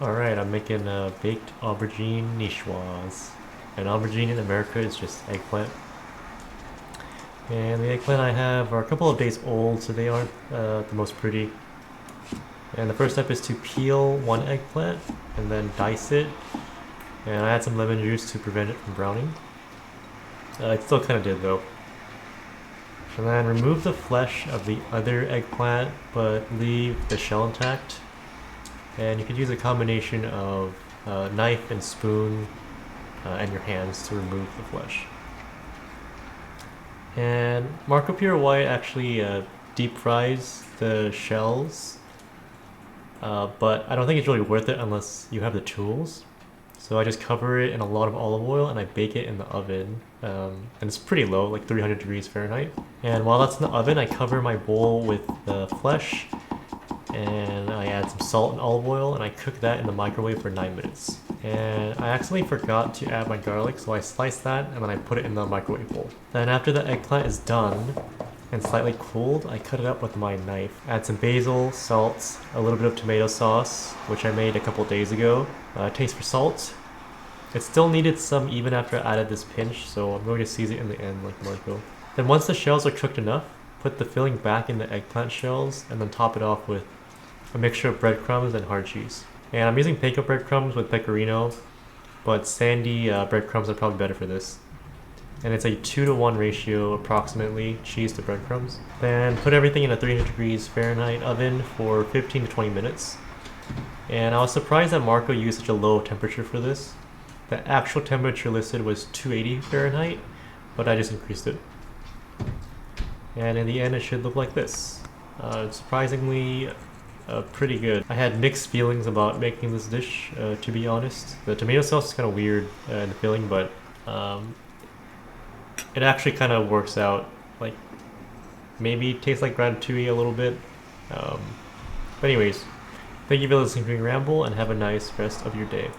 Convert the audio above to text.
Alright, I'm making a baked aubergine niçoise. And aubergine in America is just eggplant. And the eggplant I have are a couple of days old, so they aren't the most pretty. And the first step is to peel one eggplant and then dice it. And I add some lemon juice to prevent it from browning. It still kind of did though. And then remove the flesh of the other eggplant, but leave the shell intact. And you could use a combination of knife and spoon and your hands to remove the flesh. And Marco Pure White actually deep fries the shells, but I don't think it's really worth it unless you have the tools. So I just cover it in a lot of olive oil and I bake it in the oven. And it's pretty low, like 300 degrees Fahrenheit. And while that's in the oven, I cover my bowl with the flesh and I add some salt and olive oil and I cook that in the microwave for 9 minutes. And I accidentally forgot to add my garlic, so I slice that and then I put it in the microwave bowl. Then after the eggplant is done and slightly cooled, I cut it up with my knife. Add some basil, salt, a little bit of tomato sauce, which I made a couple days ago. Taste for salt. It still needed some even after I added this pinch, so I'm going to season it in the end like Marco. Then once the shells are cooked enough, put the filling back in the eggplant shells and then top it off with a mixture of breadcrumbs and hard cheese. And I'm using panko breadcrumbs with pecorino, but sandy breadcrumbs are probably better for this. And it's a 2-to-1 ratio approximately, cheese to breadcrumbs. Then put everything in a 300 degrees Fahrenheit oven for 15 to 20 minutes. And I was surprised that Marco used such a low temperature for this. The actual temperature listed was 280 Fahrenheit, but I just increased it. And in the end it should look like this. Surprisingly pretty good. I had mixed feelings about making this dish, to be honest. The tomato sauce is kind of weird in the filling, but it actually kind of works out. Like, maybe it tastes like ratatouille a little bit. But anyways, thank you for listening to me ramble and have a nice rest of your day.